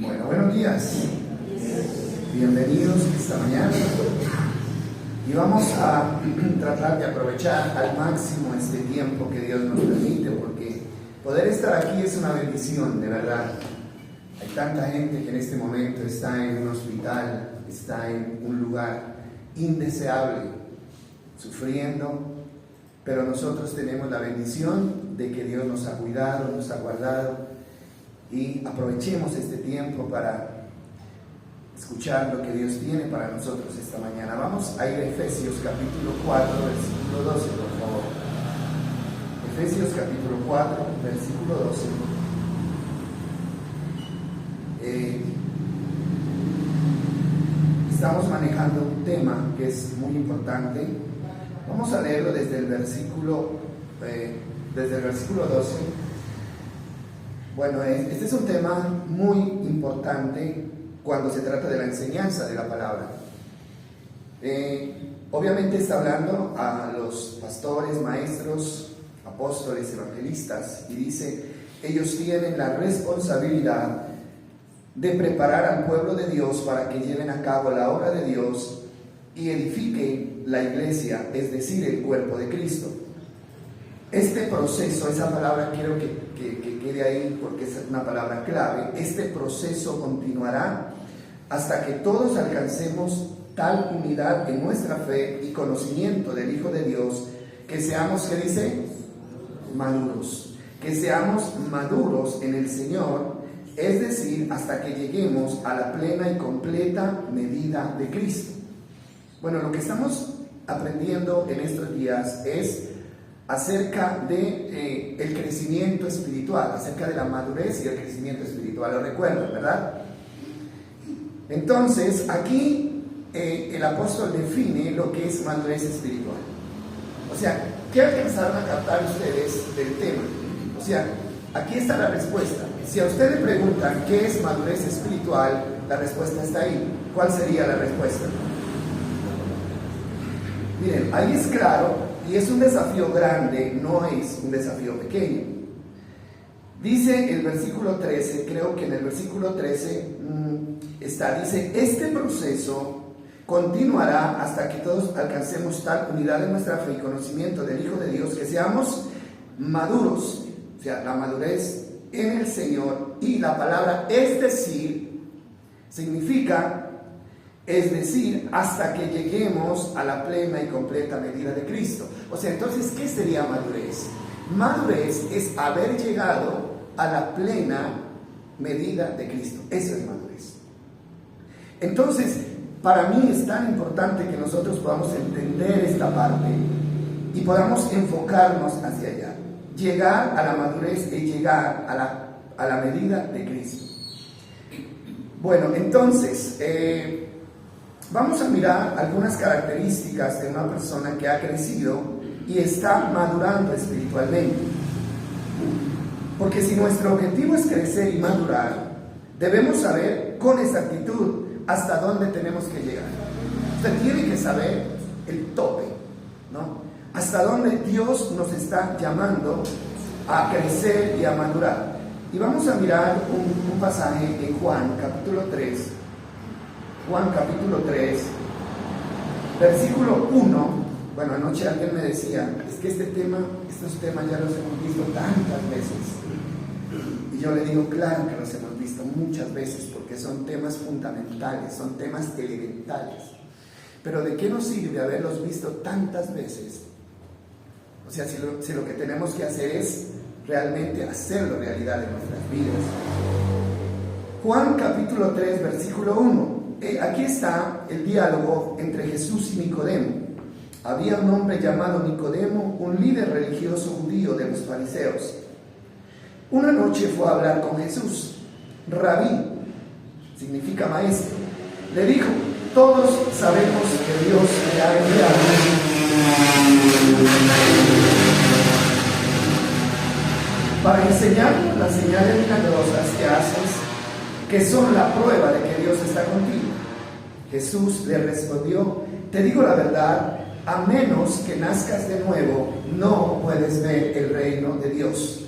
Bueno, buenos días. Bienvenidos esta mañana. Y vamos a tratar de aprovechar al máximo este tiempo que Dios nos permite, porque poder estar aquí es una bendición, de verdad. Hay tanta gente que en este momento está en un hospital, está en un lugar indeseable, sufriendo, pero nosotros tenemos la bendición de que Dios nos ha cuidado, nos ha guardado, y aprovechemos este tiempo para escuchar lo que Dios tiene para nosotros esta mañana. Vamos a ir a Efesios capítulo 4, versículo 12, por favor. Efesios capítulo 4, versículo 12. Estamos manejando un tema que es muy importante. Vamos a leerlo desde el versículo 12. Bueno, este es un tema muy importante cuando se trata de la enseñanza de la palabra. Obviamente está hablando a los pastores, maestros, apóstoles, evangelistas, y dice: ellos tienen la responsabilidad de preparar al pueblo de Dios para que lleven a cabo la obra de Dios y edifiquen la iglesia, es decir, el cuerpo de Cristo. Este proceso, esa palabra quiero que quede ahí porque es una palabra clave. Este proceso continuará hasta que todos alcancemos tal unidad en nuestra fe y conocimiento del Hijo de Dios, que seamos, ¿qué dice? Maduros. Que seamos maduros en el Señor, es decir, hasta que lleguemos a la plena y completa medida de Cristo. Bueno, lo que estamos aprendiendo en estos días es acerca de el crecimiento espiritual, acerca de la madurez y el crecimiento espiritual. Lo recuerdan, ¿verdad? Entonces, aquí el apóstol define lo que es madurez espiritual. O sea, ¿qué alcanzaron a captar ustedes del tema? O sea, aquí está la respuesta. Si a usted le preguntan qué es madurez espiritual, la respuesta está ahí. ¿Cuál sería la respuesta? Miren, ahí es claro. Y es un desafío grande, no es un desafío pequeño. Dice el versículo 13, creo que en el versículo 13 dice: este proceso continuará hasta que todos alcancemos tal unidad de nuestra fe y conocimiento del Hijo de Dios, que seamos maduros. O sea, la madurez en el Señor, y la palabra es decir, significa es decir, hasta que lleguemos a la plena y completa medida de Cristo. O sea, entonces, ¿qué sería madurez? Madurez es haber llegado a la plena medida de Cristo. Eso es madurez. Entonces, para mí es tan importante que nosotros podamos entender esta parte y podamos enfocarnos hacia allá. Llegar a la madurez es llegar a la medida de Cristo. Bueno, entonces, vamos a mirar algunas características de una persona que ha crecido y está madurando espiritualmente. Porque si nuestro objetivo es crecer y madurar, debemos saber con exactitud hasta dónde tenemos que llegar. Usted tiene que saber el tope, ¿no? Hasta dónde Dios nos está llamando a crecer y a madurar. Y vamos a mirar un pasaje en Juan capítulo 3. Juan capítulo 3, versículo 1. Bueno, anoche alguien me decía: es que estos temas ya los hemos visto tantas veces. Y yo le digo: claro que los hemos visto muchas veces, porque son temas fundamentales, son temas elementales. Pero ¿de qué nos sirve haberlos visto tantas veces? O sea, si lo que tenemos que hacer es realmente hacerlo realidad en nuestras vidas. Juan capítulo 3, versículo 1. Aquí está el diálogo entre Jesús y Nicodemo. Había un hombre llamado Nicodemo, un líder religioso judío de los fariseos. Una noche fue a hablar con Jesús. Rabí significa maestro. Le dijo: todos sabemos que Dios me ha enviado para enseñarnos las señales milagrosas que haces, que son la prueba de que Dios está contigo. Jesús le respondió: te digo la verdad, a menos que nazcas de nuevo, no puedes ver el reino de Dios.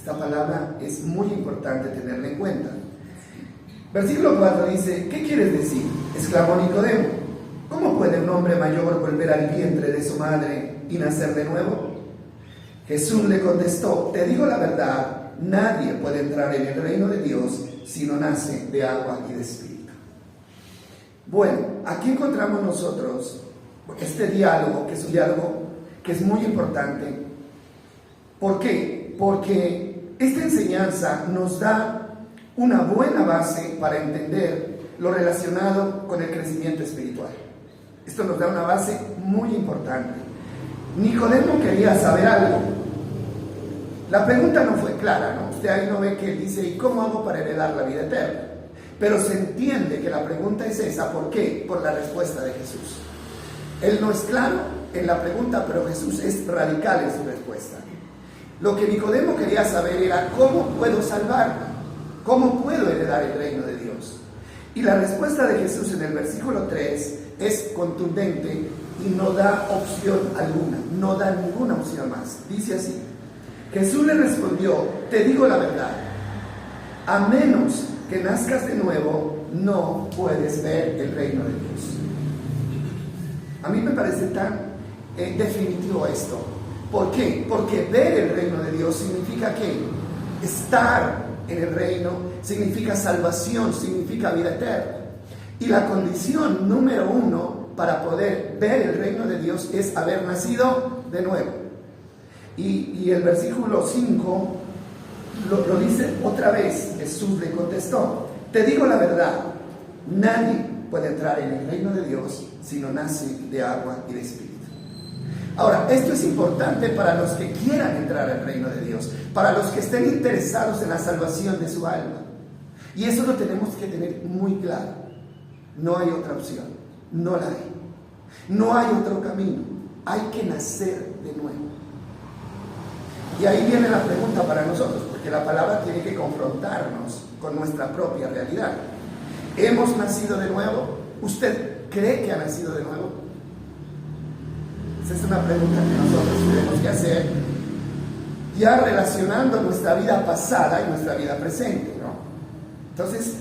Esta palabra es muy importante tenerla en cuenta. Versículo 4 dice, ¿qué quieres decir? Exclamó Nicodemo. ¿Cómo puede un hombre mayor volver al vientre de su madre y nacer de nuevo? Jesús le contestó, te digo la verdad, nadie puede entrar en el reino de Dios si no nace de agua y de espíritu. Bueno, aquí encontramos nosotros este diálogo, que es un diálogo que es muy importante. ¿Por qué? Porque esta enseñanza nos da una buena base para entender lo relacionado con el crecimiento espiritual. Esto nos da una base muy importante. Nicodemo quería saber algo. La pregunta no fue clara, ¿no? Usted ahí no ve que él dice, ¿y cómo hago para heredar la vida eterna? Pero se entiende que la pregunta es esa. ¿Por qué? Por la respuesta de Jesús. Él no es claro en la pregunta, pero Jesús es radical en su respuesta. Lo que Nicodemo quería saber era, ¿cómo puedo salvarme? ¿Cómo puedo heredar el reino de Dios? Y la respuesta de Jesús en el versículo 3 es contundente y no da opción alguna, no da ninguna opción más. Dice así, Jesús le respondió, te digo la verdad, a menos que nazcas de nuevo, no puedes ver el reino de Dios. A mí me parece tan definitivo esto. ¿Por qué? Porque ver el reino de Dios significa ¿qué? Estar en el reino, significa salvación, significa vida eterna. Y la condición número 1 para poder ver el reino de Dios es haber nacido de nuevo. Y el versículo 5 lo dice otra vez. Jesús le contestó, te digo la verdad, nadie puede entrar en el reino de Dios si no nace de agua y de espíritu. Ahora, esto es importante para los que quieran entrar al reino de Dios, para los que estén interesados en la salvación de su alma. Y eso lo tenemos que tener muy claro. No hay otra opción, no la hay. No hay otro camino, hay que nacer de nuevo. Y ahí viene la pregunta para nosotros, porque la palabra tiene que confrontarnos con nuestra propia realidad. ¿Hemos nacido de nuevo? ¿Usted cree que ha nacido de nuevo? Esa es una pregunta que nosotros tenemos que hacer, ya relacionando nuestra vida pasada y nuestra vida presente, ¿no? Entonces,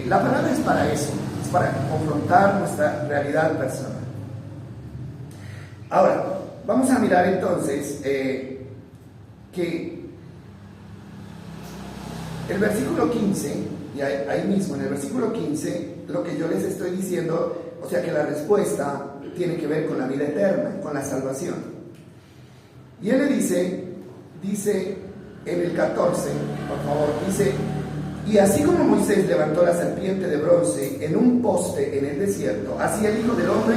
la palabra es para eso, es para confrontar nuestra realidad personal. Ahora, vamos a mirar entonces que el versículo 15, y ahí mismo en el versículo 15, lo que yo les estoy diciendo, o sea que la respuesta tiene que ver con la vida eterna, con la salvación. Y él le dice en el 14, por favor, dice, y así como Moisés levantó la serpiente de bronce en un poste en el desierto, así el Hijo del Hombre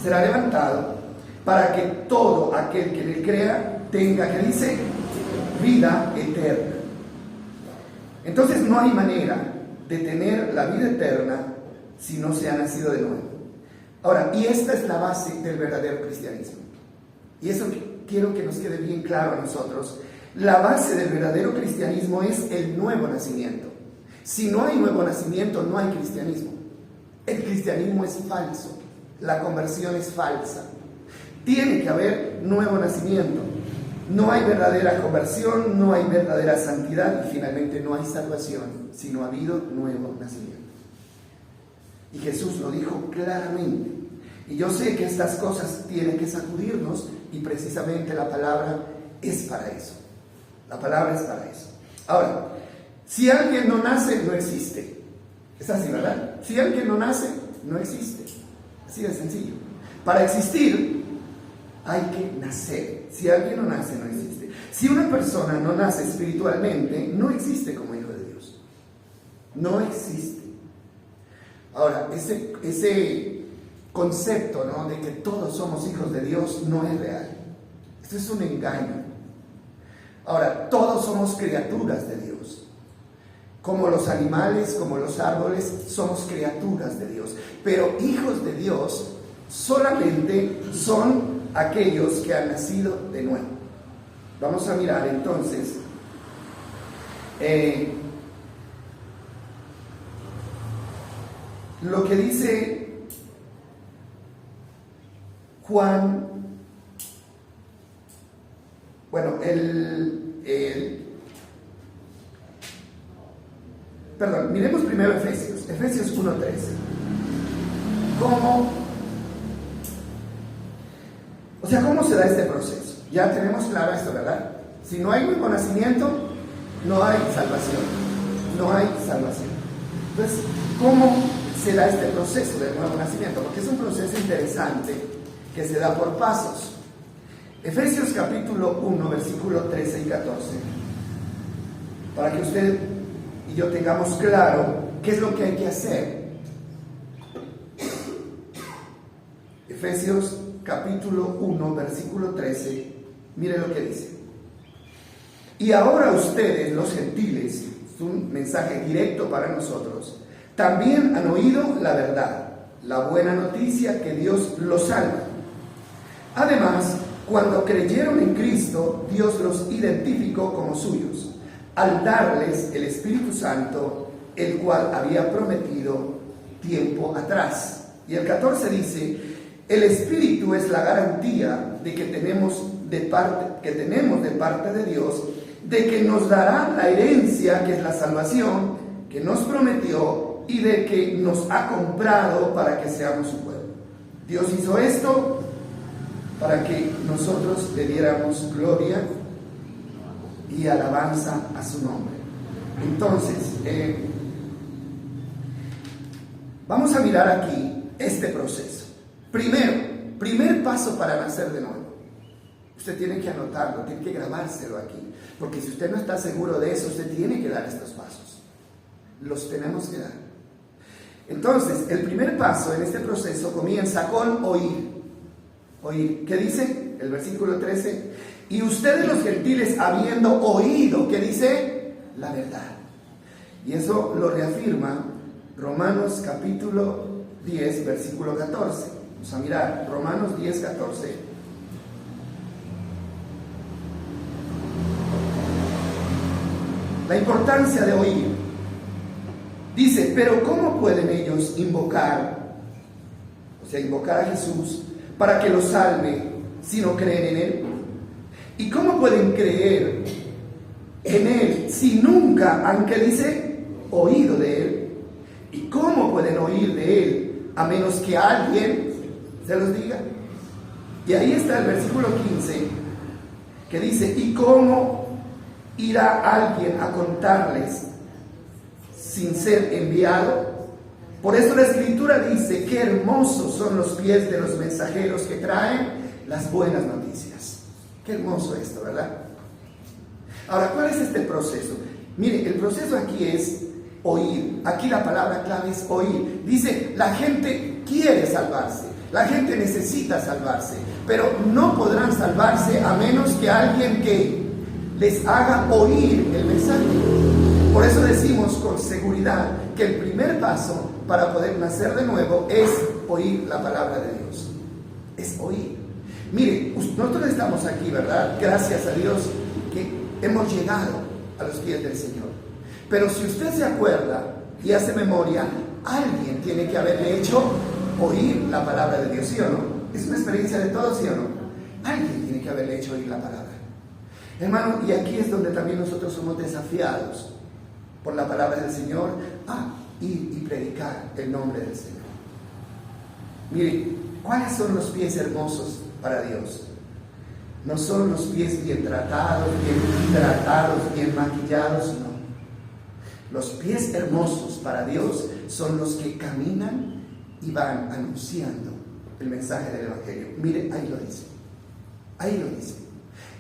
será levantado para que todo aquel que en él crea tenga, que dice, vida eterna. Entonces no hay manera de tener la vida eterna si no se ha nacido de nuevo. Ahora, y esta es la base del verdadero cristianismo. Y eso quiero que nos quede bien claro a nosotros. La base del verdadero cristianismo es el nuevo nacimiento. Si no hay nuevo nacimiento, no hay cristianismo. El cristianismo es falso. La conversión es falsa. Tiene que haber nuevo nacimiento. No hay verdadera conversión, no hay verdadera santidad y finalmente no hay salvación si no ha habido nuevo nacimiento. Y Jesús lo dijo claramente. Y yo sé que estas cosas tienen que sacudirnos y precisamente la palabra es para eso. La palabra es para eso. Ahora, si alguien no nace, no existe. Es así, ¿verdad? Si alguien no nace, no existe. Así de sencillo. Para existir, hay que nacer. Si alguien no nace, no existe. Si una persona no nace espiritualmente, no existe como hijo de Dios. No existe. Ahora, ese concepto, ¿no?, de que todos somos hijos de Dios no es real. Esto es un engaño. Ahora, todos somos criaturas de Dios. Como los animales, como los árboles, somos criaturas de Dios. Pero hijos de Dios solamente son aquellos que han nacido de nuevo. Vamos a mirar entonces lo que dice Juan. Bueno, miremos primero Efesios 1:13. ¿Cómo se da este proceso? Ya tenemos claro esto, ¿verdad? Si no hay nuevo nacimiento, no hay salvación. No hay salvación. Entonces, ¿cómo se da este proceso del nuevo nacimiento? Porque es un proceso interesante que se da por pasos. Efesios capítulo 1, versículo 13 y 14. Para que usted y yo tengamos claro qué es lo que hay que hacer. Efesios capítulo 1, versículo 13, mire lo que dice. Y ahora ustedes, los gentiles, es un mensaje directo para nosotros, también han oído la verdad, la buena noticia que Dios los salva. Además, cuando creyeron en Cristo, Dios los identificó como suyos, al darles el Espíritu Santo, el cual había prometido tiempo atrás. Y el 14 dice: el Espíritu es la garantía de que tenemos de parte de Dios, de que nos dará la herencia, que es la salvación, que nos prometió, y de que nos ha comprado para que seamos su pueblo. Dios hizo esto para que nosotros le diéramos gloria y alabanza a su nombre. Entonces, vamos a mirar aquí este proceso. Primer paso para nacer de nuevo. Usted tiene que anotarlo, tiene que grabárselo aquí, porque si usted no está seguro de eso, usted tiene que dar estos pasos. Los tenemos que dar. Entonces, el primer paso en este proceso comienza con oír. Oír. ¿Qué dice? El versículo 13. Y ustedes los gentiles, habiendo oído, ¿qué dice? La verdad. Y eso lo reafirma Romanos capítulo 10, versículo 14. Vamos a mirar Romanos 10, 14. La importancia de oír. Dice: pero ¿cómo pueden ellos invocar a Jesús para que los salve si no creen en Él? ¿Y cómo pueden creer en Él si nunca han, ¿qué dice?, oído de Él? ¿Y cómo pueden oír de Él a menos que alguien se los diga? Y ahí está el versículo 15 que dice: ¿y cómo irá alguien a contarles sin ser enviado? Por eso la Escritura dice: qué hermosos son los pies de los mensajeros que traen las buenas noticias. Qué hermoso esto, ¿verdad? Ahora, ¿cuál es este proceso? Mire, el proceso aquí es oír. Aquí la palabra clave es oír. Dice: la gente quiere salvarse, la gente necesita salvarse, pero no podrán salvarse a menos que alguien que les haga oír el mensaje. Por eso decimos con seguridad que el primer paso para poder nacer de nuevo es oír la palabra de Dios. Es oír. Mire, nosotros estamos aquí, ¿verdad? Gracias a Dios que hemos llegado a los pies del Señor. Pero si usted se acuerda y hace memoria, alguien tiene que haberle hecho oír la palabra de Dios, ¿sí o no? Es una experiencia de todos, ¿sí o no? Alguien tiene que haberle hecho oír la palabra. Hermano, y aquí es donde también nosotros somos desafiados por la palabra del Señor a ir y predicar el nombre del Señor. Mire, ¿cuáles son los pies hermosos para Dios? No son los pies bien tratados, bien hidratados, bien maquillados, no. Los pies hermosos para Dios son los que caminan y van anunciando el mensaje del Evangelio. Mire, ahí lo dice. Ahí lo dice.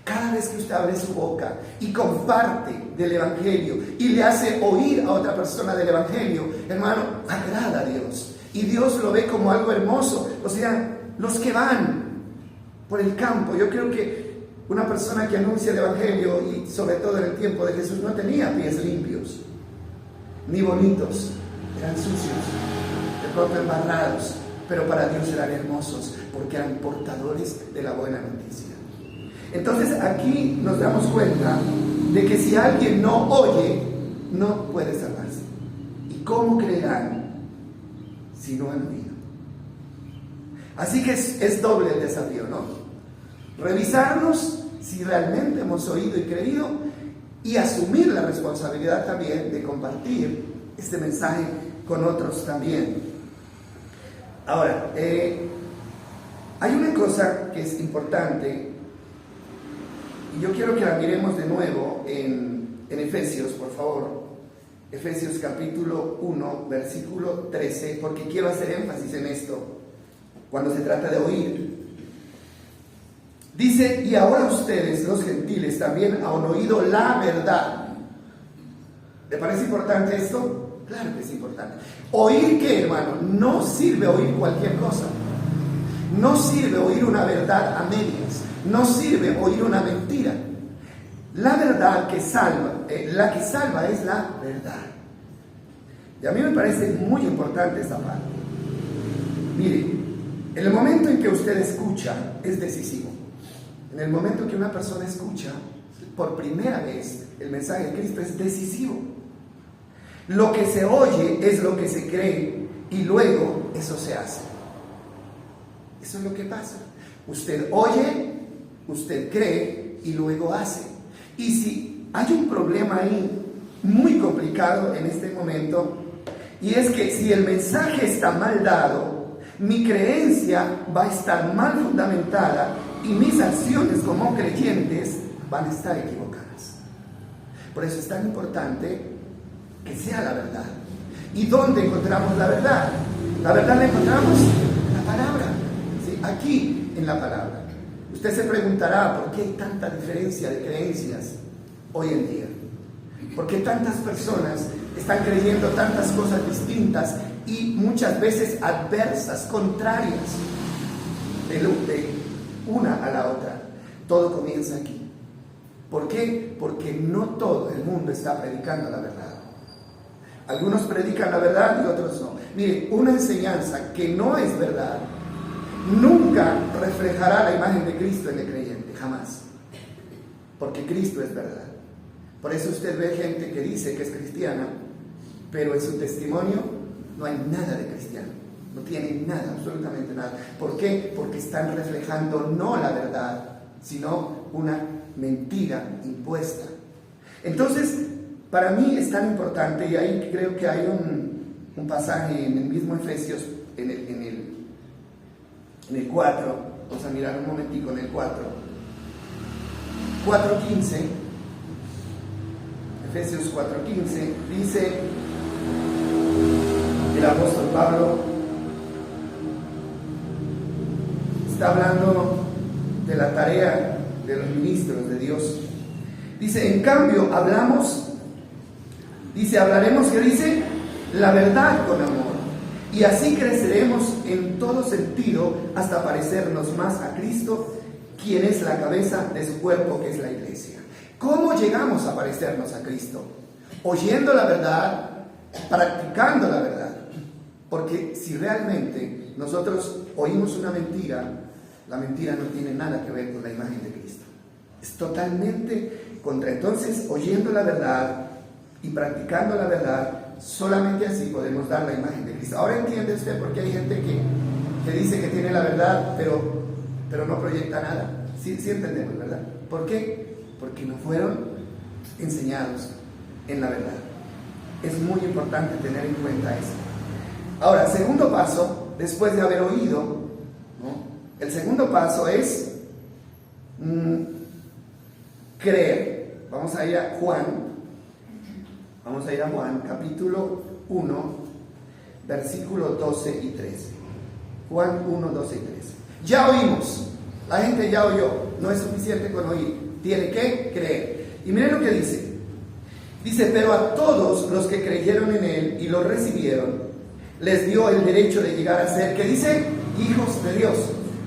Cada vez que usted abre su boca y comparte del Evangelio y le hace oír a otra persona del Evangelio, hermano, agrada a Dios. Y Dios lo ve como algo hermoso. O sea, los que van por el campo, yo creo que una persona que anuncia el Evangelio, y sobre todo en el tiempo de Jesús, no tenía pies limpios, ni bonitos, eran sucios, de pronto embarrados, pero para Dios eran hermosos, porque eran portadores de la buena noticia. Entonces aquí nos damos cuenta de que si alguien no oye, no puede salvarse. ¿Y cómo creerán si no han oído? Así que es doble el desafío, ¿no? Revisarnos si realmente hemos oído y creído, y asumir la responsabilidad también de compartir este mensaje con otros también. Ahora, hay una cosa que es importante, y yo quiero que la miremos de nuevo en Efesios, por favor. Efesios capítulo 1, versículo 13, porque quiero hacer énfasis en esto cuando se trata de oír. Dice, y ahora ustedes, los gentiles, también han oído la verdad. ¿Le parece importante esto? Claro que es importante. ¿Oír qué, hermano? No sirve oír cualquier cosa. No sirve oír una verdad a medias. No sirve oír una mentira. La verdad que salva, la que salva es la verdad. Y a mí me parece muy importante esta parte. Mire, en el momento en que usted escucha es decisivo. En el momento que una persona escucha por primera vez el mensaje de Cristo es decisivo. Lo que se oye es lo que se cree y luego eso se hace. Eso es lo que pasa. Usted oye, usted cree y luego hace. Y si hay un problema ahí muy complicado en este momento, y es que si el mensaje está mal dado, mi creencia va a estar mal fundamentada y mis acciones como creyentes van a estar equivocadas. Por eso es tan importante que sea la verdad. ¿Y dónde encontramos la verdad? La verdad la encontramos en la palabra, ¿sí? Aquí en la palabra. Usted se preguntará por qué hay tanta diferencia de creencias hoy en día. ¿Por qué tantas personas están creyendo tantas cosas distintas y muchas veces adversas, contrarias de una a la otra? Todo comienza aquí. ¿Por qué? Porque no todo el mundo está predicando la verdad. Algunos predican la verdad y otros no. Mire, una enseñanza que no es verdad nunca reflejará la imagen de Cristo en el creyente, jamás. Porque Cristo es verdad. Por eso usted ve gente que dice que es cristiana, pero en su testimonio no hay nada de cristiano. No tienen nada, absolutamente nada. ¿Por qué? Porque están reflejando no la verdad, sino una mentira impuesta. Entonces, para mí es tan importante, y ahí creo que hay un pasaje en el mismo Efesios, en el 4, vamos a mirar un momentico en el 4:15, Efesios 4:15, dice el apóstol Pablo, está hablando de la tarea de los ministros de Dios. Dice, en cambio, hablaremos, ¿qué dice? La verdad con amor. Y así creceremos en todo sentido hasta parecernos más a Cristo, quien es la cabeza de su cuerpo, que es la iglesia. ¿Cómo llegamos a parecernos a Cristo? Oyendo la verdad, practicando la verdad. Porque si realmente nosotros oímos una mentira, la mentira no tiene nada que ver con la imagen de Cristo. Es totalmente contra. Entonces, oyendo la verdad y practicando la verdad, solamente así podemos dar la imagen de Cristo. Ahora entiende usted por qué hay gente que dice que tiene la verdad, pero no proyecta nada. Sí entendemos, ¿verdad? ¿Por qué? Porque no fueron enseñados en la verdad. Es muy importante tener en cuenta eso. Ahora, segundo paso, después de haber oído, ¿no? El segundo paso es creer. Vamos a ir a Juan capítulo 1, versículos 12 y 13. Juan 1, 12 y 13. Ya oímos, la gente ya oyó, no es suficiente con oír, tiene que creer. Y miren lo que dice. Dice, pero a todos los que creyeron en Él y lo recibieron, les dio el derecho de llegar a ser, ¿qué dice? Hijos de Dios.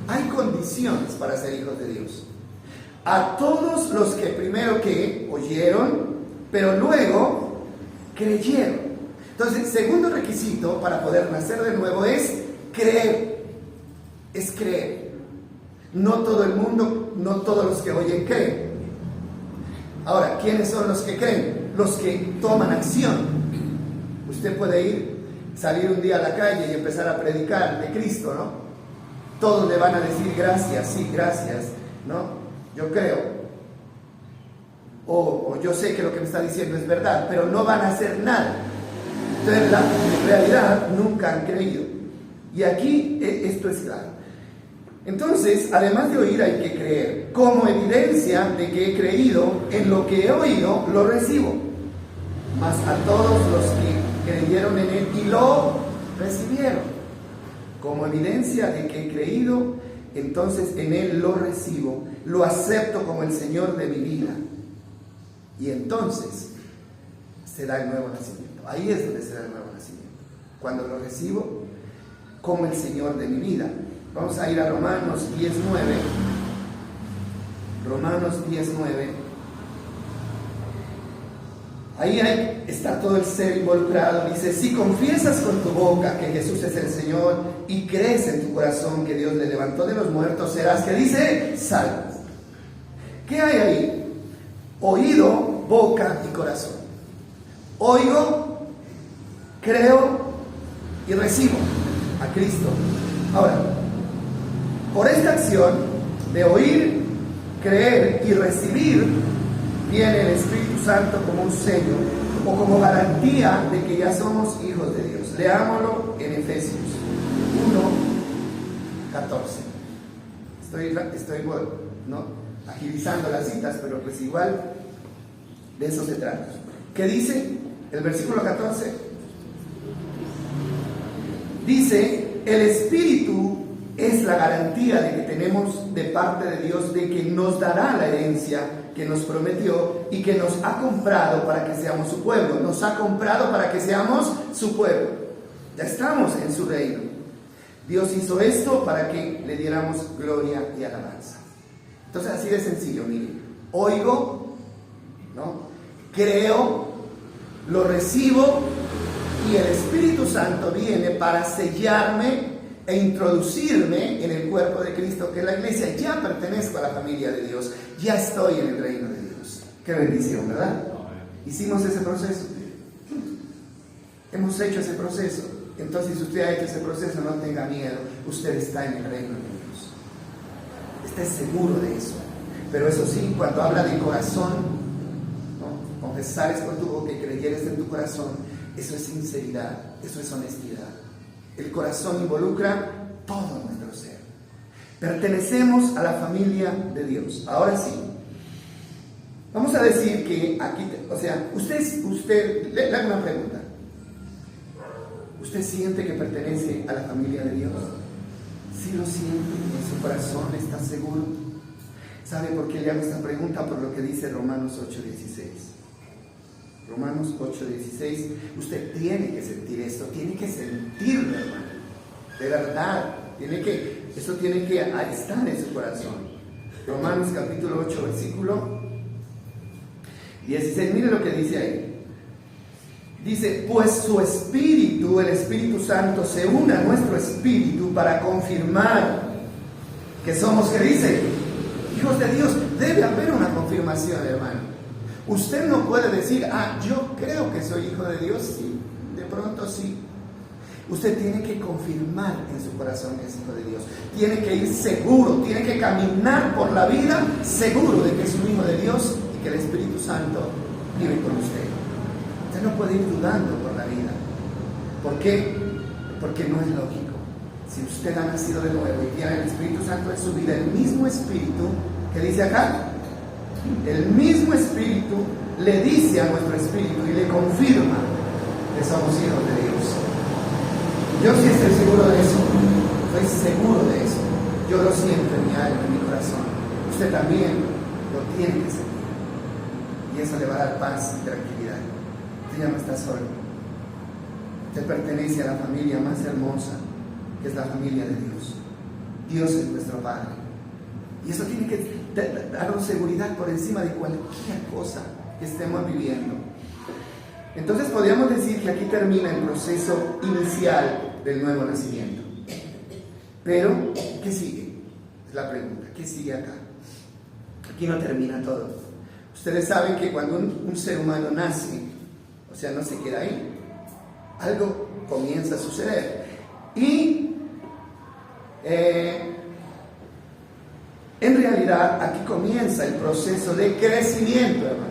Hay condiciones para ser hijos de Dios. A todos los que primero que oyeron, pero luego creyeron. Entonces, segundo requisito para poder nacer de nuevo es creer. Es creer. No todo el mundo, no todos los que oyen creen. Ahora, ¿quiénes son los que creen? Los que toman acción. Usted puede salir un día a la calle y empezar a predicar de Cristo, ¿no? Todos le van a decir gracias, sí, gracias, ¿no? Yo creo. O yo sé que lo que me está diciendo es verdad, pero no van a hacer nada. Entonces, en realidad, nunca han creído. Y aquí esto es claro. Entonces, además de oír, hay que creer. Como evidencia de que he creído, en lo que he oído, lo recibo. Mas a todos los que creyeron en él y lo recibieron. Como evidencia de que he creído, entonces en él lo recibo, lo acepto como el Señor de mi vida. Y entonces se da el nuevo nacimiento. Ahí es donde se da el nuevo nacimiento. Cuando lo recibo como el Señor de mi vida. Vamos a ir a Romanos 10:9. Romanos 10:9. Ahí está todo el ser involucrado. Dice, si confiesas con tu boca que Jesús es el Señor y crees en tu corazón que Dios le levantó de los muertos, serás, ¿qué dice? Salvo. ¿Qué hay ahí? Oído, boca y corazón. Oigo, creo y recibo a Cristo. Ahora, por esta acción de oír, creer y recibir, viene el Espíritu Santo como un sello o como garantía de que ya somos hijos de Dios. Leámoslo en Efesios 1:14. Estoy ¿no? agilizando las citas, pero pues igual de eso se trata. ¿Qué dice el versículo 14? Dice, el Espíritu es la garantía de que tenemos de parte de Dios de que nos dará la herencia que nos prometió y que nos ha comprado para que seamos su pueblo. Nos ha comprado para que seamos su pueblo. Ya estamos en su reino. Dios hizo esto para que le diéramos gloria y alabanza. Entonces, así de sencillo, miren. Oigo, ¿no? Creo, lo recibo y el Espíritu Santo viene para sellarme e introducirme en el cuerpo de Cristo, que es la iglesia. Ya pertenezco a la familia de Dios, ya estoy en el reino de Dios. Qué bendición, ¿verdad? Hicimos ese proceso, hemos hecho ese proceso. Entonces, si usted ha hecho ese proceso, no tenga miedo, usted está en el reino de Dios, esté seguro de eso. Pero eso sí, cuando habla de corazón, ¿no? Confesares con tu boca y creyeres en tu corazón, eso es sinceridad, eso es honestidad. El corazón involucra todo nuestro ser. Pertenecemos a la familia de Dios. Ahora sí, vamos a decir que aquí, o sea, usted, le hago una pregunta. ¿Usted siente que pertenece a la familia de Dios? ¿Sí lo siente? ¿En su corazón está seguro? ¿Sabe por qué le hago esta pregunta? Por lo que dice Romanos 8:16. Romanos 8:16, usted tiene que sentir esto, tiene que sentirlo, hermano, de verdad, eso tiene que estar en su corazón. Romanos capítulo 8, versículo 16, mire lo que dice ahí. Dice, pues su Espíritu, el Espíritu Santo, se une a nuestro espíritu para confirmar que somos, ¿qué dice? Hijos de Dios. Debe haber una confirmación, hermano. Usted no puede decir, yo creo que soy hijo de Dios, sí, de pronto sí. Usted tiene que confirmar en su corazón que es hijo de Dios. Tiene que ir seguro, tiene que caminar por la vida seguro de que es un hijo de Dios y que el Espíritu Santo vive con usted. Usted no puede ir dudando por la vida. ¿Por qué? Porque no es lógico. Si usted ha nacido de nuevo y tiene el Espíritu Santo en su vida, el mismo Espíritu que dice acá, el mismo Espíritu le dice a nuestro espíritu y le confirma que somos hijos de Dios. Yo sí estoy seguro de eso, estoy seguro de eso. Yo lo siento en mi alma, en mi corazón. Usted también lo tiene que sentir. Y eso le va a dar paz y tranquilidad. Usted ya no está solo. Usted pertenece a la familia más hermosa, que es la familia de Dios. Dios es nuestro Padre. Y eso tiene que darnos seguridad por encima de cualquier cosa que estemos viviendo. Entonces podríamos decir que aquí termina el proceso inicial del nuevo nacimiento. Pero, ¿qué sigue? Es la pregunta. ¿Qué sigue acá? Aquí no termina todo. Ustedes saben que cuando un ser humano nace, o sea, no se queda ahí, algo comienza a suceder. Y en realidad aquí comienza el proceso de crecimiento, hermano.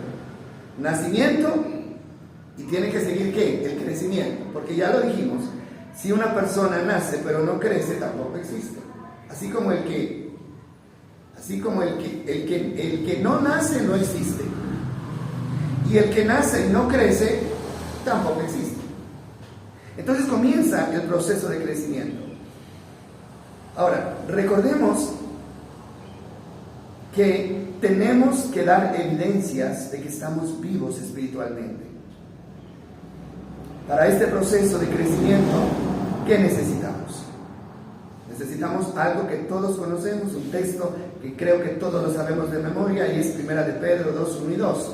Nacimiento, Y tiene que seguir ¿qué? El crecimiento. Porque ya lo dijimos, si una persona nace pero no crece, tampoco existe. Así como el que no nace no existe. Y el que nace y no crece, tampoco existe. Entonces comienza el proceso de crecimiento. Ahora, recordemos que tenemos que dar evidencias de que estamos vivos espiritualmente. Para este proceso de crecimiento, ¿qué necesitamos? Necesitamos algo que todos conocemos, un texto que creo que todos lo sabemos de memoria, y es 1 de Pedro 2, 1 y 2.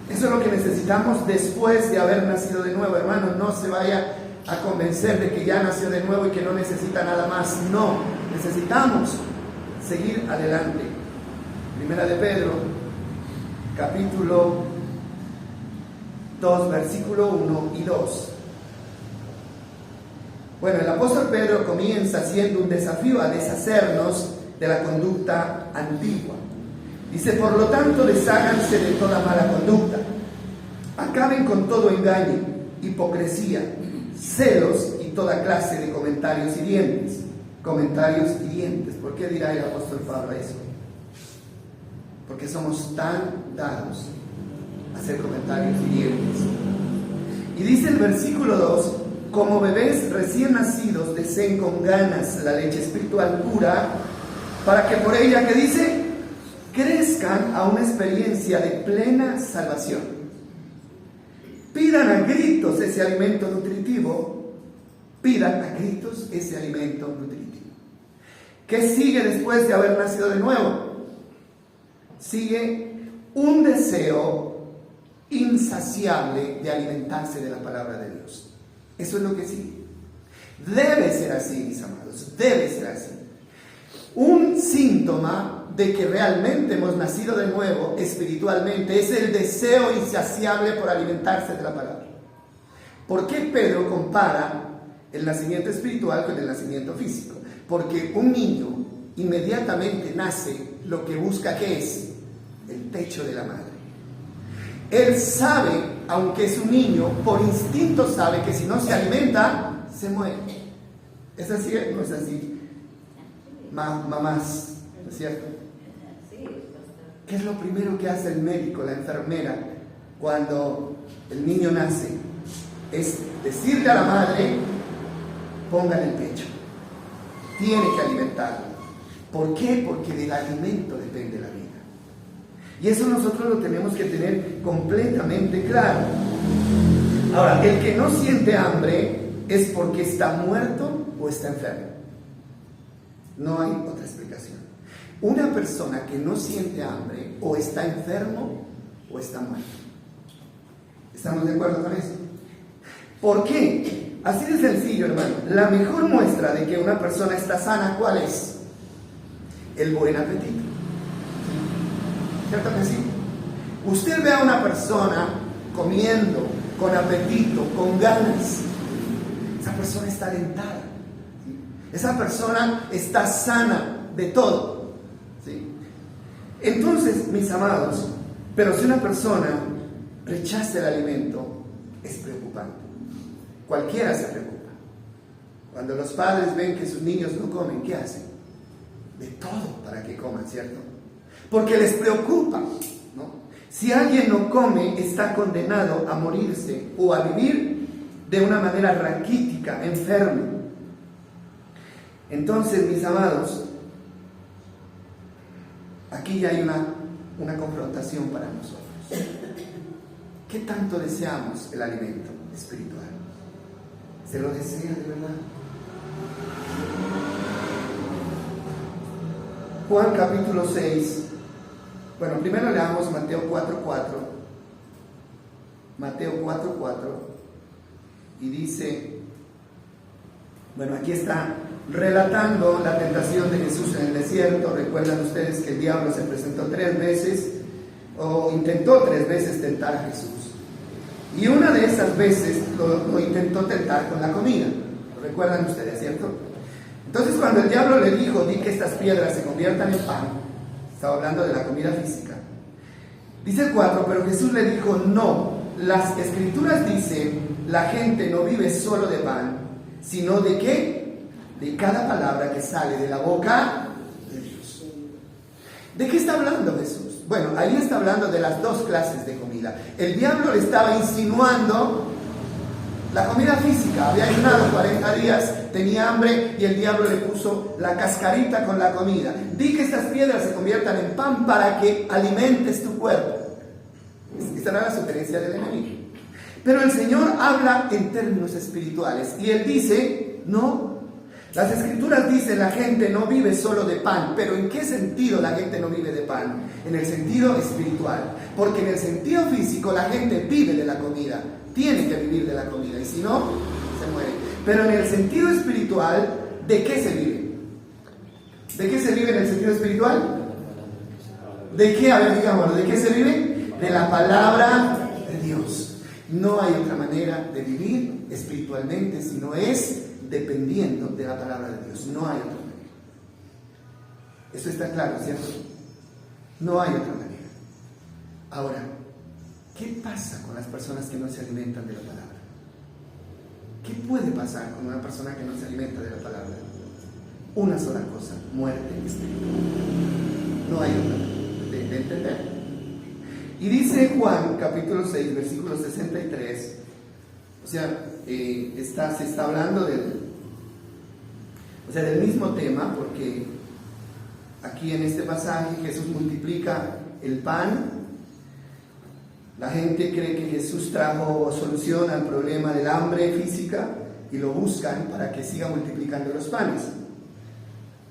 Eso es lo que necesitamos después de haber nacido de nuevo. Hermano, no se vaya a convencer de que ya nació de nuevo y que no necesita nada más. No, necesitamos seguir adelante. 1 de Pedro, capítulo 2, versículo 1 y 2. Bueno, el apóstol Pedro comienza haciendo un desafío a deshacernos de la conducta antigua. Dice: por lo tanto, desháganse de toda mala conducta, acaben con todo engaño, hipocresía, celos y toda clase de comentarios hirientes. Comentarios hirientes. ¿Por qué dirá el apóstol Pablo eso? Porque somos tan dados a hacer comentarios hirientes. Y dice el versículo 2: como bebés recién nacidos, deseen con ganas la leche espiritual pura, para que por ella, ¿qué dice?, crezcan a una experiencia de plena salvación. Pidan a gritos ese alimento nutritivo. Pidan a gritos ese alimento nutritivo. ¿Qué sigue después de haber nacido de nuevo? Sigue un deseo insaciable de alimentarse de la palabra de Dios. Eso es lo que sigue. Debe ser así, mis amados, debe ser así. Un síntoma de que realmente hemos nacido de nuevo espiritualmente es el deseo insaciable por alimentarse de la palabra. ¿Por qué Pedro compara el nacimiento espiritual con el nacimiento físico? Porque un niño inmediatamente nace, lo que busca, ¿qué es? El pecho de la madre. Él sabe, aunque es un niño, por instinto sabe que si no se alimenta, se muere. ¿Es así? ¿No es así? Mamás, ¿no es cierto? ¿Qué es lo primero que hace el médico, la enfermera, cuando el niño nace? Es decirle a la madre: póngale el pecho. Tiene que alimentarlo. ¿Por qué? Porque del alimento depende la vida. Y eso nosotros lo tenemos que tener completamente claro. Ahora, el que no siente hambre es porque está muerto o está enfermo. No hay otra explicación. Una persona que no siente hambre o está enfermo o está muerto. ¿Estamos de acuerdo con eso? ¿Por qué? Así de sencillo, hermano. La mejor muestra de que una persona está sana, ¿cuál es? El buen apetito. ¿Cierto que sí? Usted ve a una persona comiendo con apetito, con ganas. Esa persona está alentada. ¿Sí? Esa persona está sana de todo. ¿Sí? Entonces, mis amados, pero si una persona rechaza el alimento, es preocupante. Cualquiera se preocupa. Cuando los padres ven que sus niños no comen, ¿qué hacen? De todo para que coman, ¿cierto? Porque les preocupa, ¿no? Si alguien no come, está condenado a morirse o a vivir de una manera raquítica, enfermo. Entonces, mis amados, aquí ya hay una confrontación para nosotros. ¿Qué tanto deseamos el alimento espiritual? ¿Se lo desea de verdad? Juan capítulo 6. Bueno, primero leamos Mateo 4:4. Mateo 4:4. Y dice, bueno, aquí está relatando la tentación de Jesús en el desierto. Recuerdan ustedes que el diablo se presentó 3 veces, o intentó 3 veces tentar a Jesús. Y una de esas veces lo intentó tentar con la comida. ¿Lo recuerdan ustedes, cierto? Entonces, cuando el diablo le dijo: di que estas piedras se conviertan en pan, estaba hablando de la comida física. Dice el 4, pero Jesús le dijo: no, las Escrituras dicen, la gente no vive solo de pan, sino de ¿qué? De cada palabra que sale de la boca de Dios. ¿De qué está hablando Jesús? Bueno, ahí está hablando de las dos clases de comida. El diablo le estaba insinuando la comida física. Había ayunado 40 días, tenía hambre y el diablo le puso la cascarita con la comida. Di que estas piedras se conviertan en pan para que alimentes tu cuerpo. Esta era la sugerencia del enemigo. Pero el Señor habla en términos espirituales y Él dice, no. Las Escrituras dicen la gente no vive solo de pan, pero ¿en qué sentido la gente no vive de pan? En el sentido espiritual, porque en el sentido físico la gente vive de la comida, tiene que vivir de la comida y si no, se muere. Pero en el sentido espiritual, ¿de qué se vive? ¿De qué se vive en el sentido espiritual? ¿De qué? A ver, digámoslo, ¿de qué se vive? De la palabra de Dios. No hay otra manera de vivir espiritualmente si no es dependiendo de la palabra de Dios. No hay otra manera. Eso está claro, ¿cierto? No hay otra manera. Ahora, ¿qué pasa con las personas que no se alimentan de la palabra? ¿Qué puede pasar con una persona que no se alimenta de la palabra? Una sola cosa, muerte espiritual. No hay otra manera de entender. Y dice Juan, capítulo 6, versículo 63, o sea, se está hablando del mismo tema, porque aquí en este pasaje Jesús multiplica el pan. La gente cree que Jesús trajo solución al problema del hambre física y lo buscan para que siga multiplicando los panes.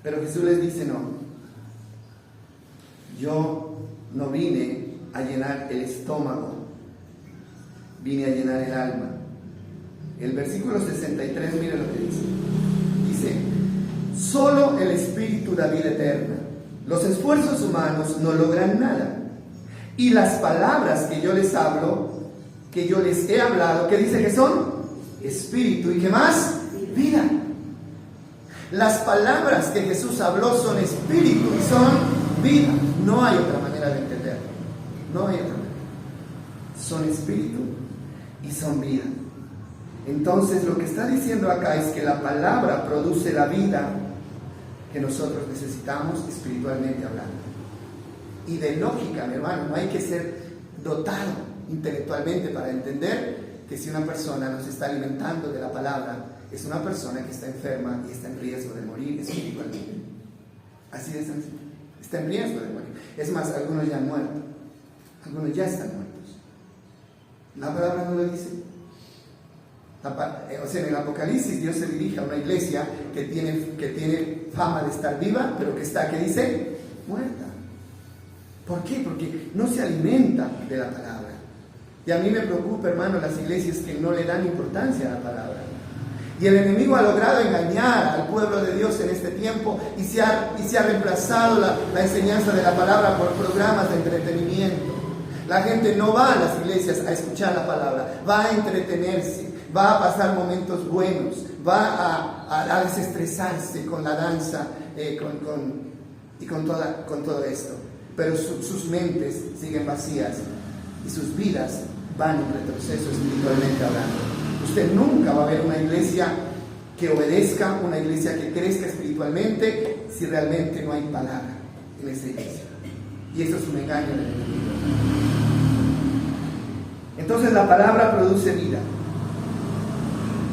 Pero Jesús les dice, no, yo no vine a llenar el estómago, vine a llenar el alma. El versículo 63, mire lo que dice. Dice, solo el Espíritu da vida eterna. Los esfuerzos humanos no logran nada. Y las palabras que yo les hablo, que yo les he hablado, ¿qué dice que son? Espíritu. ¿Y qué más? Vida. Las palabras que Jesús habló son espíritu y son vida. No hay otra manera de entenderlo. No hay otra manera. Son espíritu y son vida. Entonces lo que está diciendo acá es que la palabra produce la vida que nosotros necesitamos espiritualmente hablando. Y de lógica, mi hermano, no hay que ser dotado intelectualmente para entender que si una persona no se está alimentando de la palabra, es una persona que está enferma y está en riesgo de morir espiritualmente. Así de sencillo. Está en riesgo de morir. Es más, algunos ya han muerto. Algunos ya están muertos. La palabra no lo dice. O sea, en el Apocalipsis Dios se dirige a una iglesia que tiene fama de estar viva, pero que está, ¿qué dice? Muerta. ¿Por qué? Porque no se alimenta de la palabra. Y a mí me preocupa, hermano, las iglesias que no le dan importancia a la palabra. Y el enemigo ha logrado engañar al pueblo de Dios en este tiempo y se ha reemplazado la enseñanza de la palabra por programas de entretenimiento. La gente no va a las iglesias a escuchar la palabra, va a entretenerse, va a pasar momentos buenos, va a desestresarse con la danza con todo esto. Pero sus mentes siguen vacías y sus vidas van en retroceso espiritualmente hablando. Usted nunca va a ver una iglesia que obedezca, una iglesia que crezca espiritualmente, si realmente no hay palabra en esa iglesia. Y eso es un engaño del enemigo. Entonces la palabra produce vida.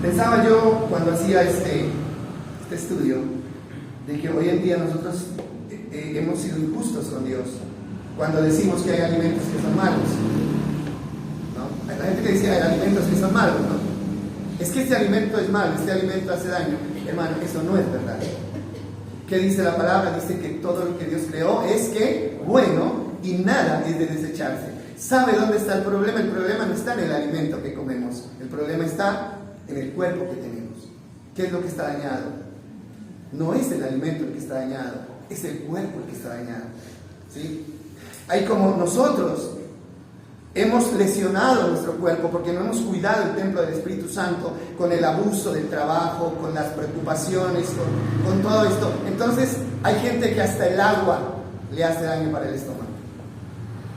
Pensaba yo cuando hacía este estudio de que hoy en día nosotros hemos sido injustos con Dios cuando decimos que hay alimentos que son malos, ¿no? Hay la gente que dice hay alimentos que son malos, ¿no? Es que este alimento es malo, este alimento hace daño. Hermano, eso no es verdad. ¿Qué dice la palabra? Dice que todo lo que Dios creó es que bueno y nada es de desecharse. ¿Sabe dónde está el problema? El problema no está en el alimento que comemos, el problema está en el cuerpo que tenemos. ¿Qué es lo que está dañado? No es el alimento el que está dañado, es el cuerpo el que está dañado, ¿sí? Hay como nosotros hemos lesionado nuestro cuerpo porque no hemos cuidado el templo del Espíritu Santo con el abuso del trabajo, con las preocupaciones, con todo esto. Entonces hay gente que hasta el agua le hace daño para el estómago.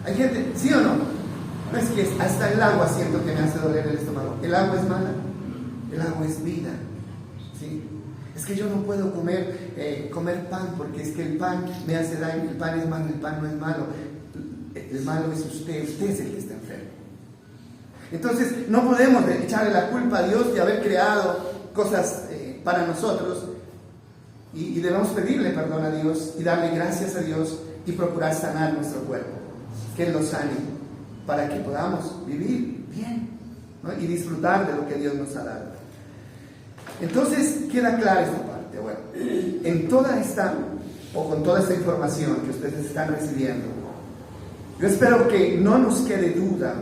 Hay gente, ¿sí o no? No es que hasta el agua siento que me hace doler el estómago. ¿El agua es mala? El agua es vida, ¿sí? Es que yo no puedo comer pan porque es que el pan me hace daño. El pan es malo, el pan no es malo. El malo es usted es el que está enfermo. Entonces no podemos echarle la culpa a Dios de haber creado cosas para nosotros, y debemos pedirle perdón a Dios y darle gracias a Dios y procurar sanar nuestro cuerpo, que Él lo sane, para que podamos vivir bien, ¿no? Y disfrutar de lo que Dios nos ha dado. Entonces queda clara esta parte. Bueno, en toda esta, o con toda esta información que ustedes están recibiendo, yo espero que no nos quede duda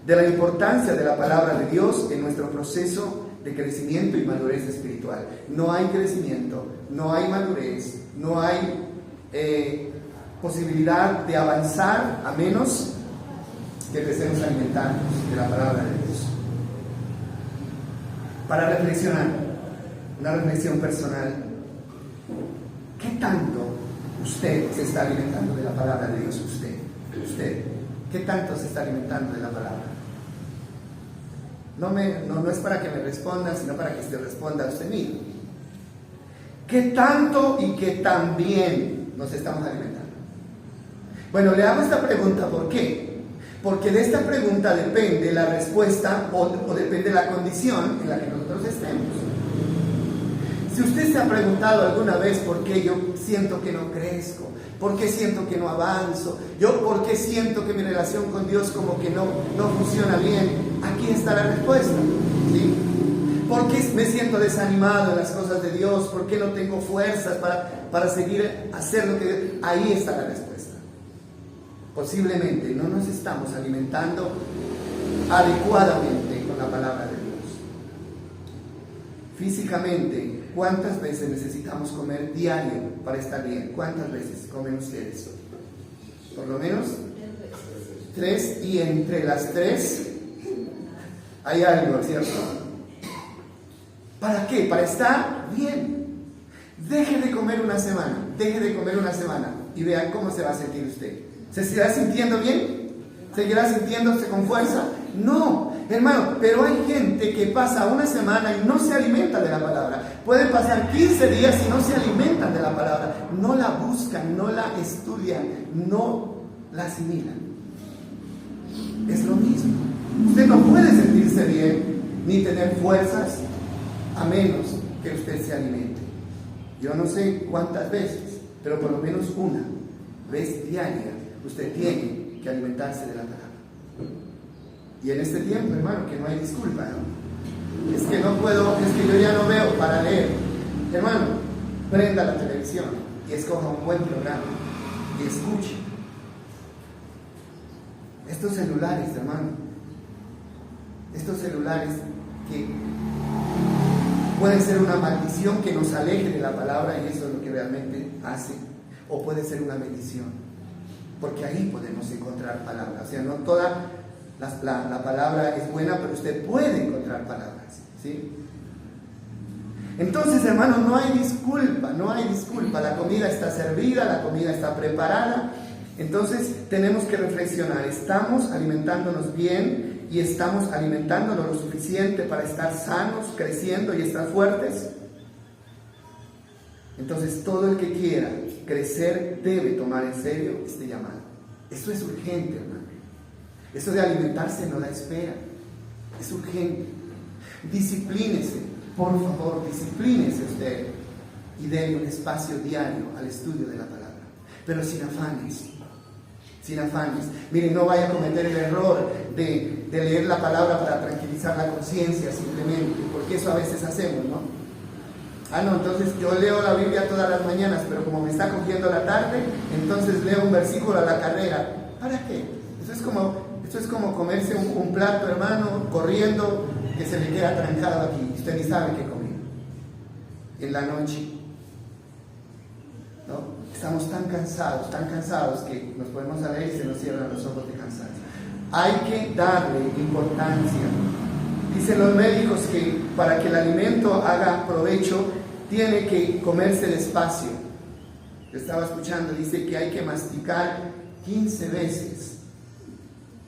de la importancia de la palabra de Dios en nuestro proceso de crecimiento y madurez espiritual. No hay crecimiento, no hay madurez, no hay posibilidad de avanzar a menos que empecemos a alimentarnos de la palabra de Dios. Para reflexionar, una reflexión personal, ¿qué tanto usted se está alimentando de la palabra de Dios? Usted, ¿qué tanto se está alimentando de la palabra? No es para que me responda, sino para que se responda a usted mismo. ¿Qué tanto y qué tan bien nos estamos alimentando? Bueno, le hago esta pregunta, ¿por qué? Porque de esta pregunta depende la respuesta o depende la condición en la que nosotros estemos. Si usted se ha preguntado alguna vez por qué yo siento que no crezco, por qué siento que no avanzo, por qué siento que mi relación con Dios como que no funciona bien, aquí está la respuesta, ¿sí? ¿Por qué me siento desanimado en las cosas de Dios? ¿Por qué no tengo fuerzas para seguir hacer lo que... Ahí está la respuesta. Posiblemente no nos estamos alimentando adecuadamente con la palabra de Dios. Físicamente, ¿cuántas veces necesitamos comer diario para estar bien? ¿Cuántas veces comen ustedes? Por lo menos 3, y entre las 3 hay algo, ¿cierto? ¿Para qué? Para estar bien. Deje de comer una semana y vean cómo se va a sentir usted. ¿Se seguirá sintiendo bien? ¿Seguirá sintiéndose con fuerza? No, hermano, pero hay gente que pasa una semana y no se alimenta de la palabra. Pueden pasar 15 días y no se alimentan de la palabra. No la buscan, no la estudian, no la asimilan. Es lo mismo. Usted no puede sentirse bien ni tener fuerzas a menos que usted se alimente. Yo no sé cuántas veces, pero por lo menos una vez diaria usted tiene que alimentarse de la palabra. Y en este tiempo, hermano, que no hay disculpa, ¿no? Es que no puedo, es que yo ya no veo para leer. Hermano, prenda la televisión y escoja un buen programa y escuche. Estos celulares, hermano, estos celulares que pueden ser una maldición que nos aleje de la palabra, y eso es lo que realmente hace, o puede ser una bendición, porque ahí podemos encontrar palabras. O sea, no toda la palabra es buena, pero usted puede encontrar palabras, ¿sí? Entonces, hermano, no hay disculpa. La comida está servida, la comida está preparada. Entonces tenemos que reflexionar, ¿estamos alimentándonos bien y estamos alimentándonos lo suficiente para estar sanos, creciendo y estar fuertes? Entonces todo el que quiera crecer debe tomar en serio este llamado. Esto es urgente, hermano. Esto de alimentarse no da espera, es urgente. Disciplínese, por favor, disciplínese usted y déle un espacio diario al estudio de la palabra, pero sin afanes. Sin afanes. Miren, no vaya a cometer el error de leer la palabra para tranquilizar la conciencia simplemente, porque eso a veces hacemos, ¿no? No, entonces yo leo la Biblia todas las mañanas, pero como me está cogiendo la tarde, entonces leo un versículo a la carrera. ¿Para qué? Esto es como comerse un plato, hermano, corriendo, que se le queda trancado aquí. Usted ni sabe qué comer en la noche, ¿no? Estamos tan cansados que nos ponemos a leer y se nos cierran los ojos de cansancio. Hay que darle importancia. Dicen los médicos que para que el alimento haga provecho, tiene que comerse despacio. Yo estaba escuchando, dice que hay que masticar 15 veces,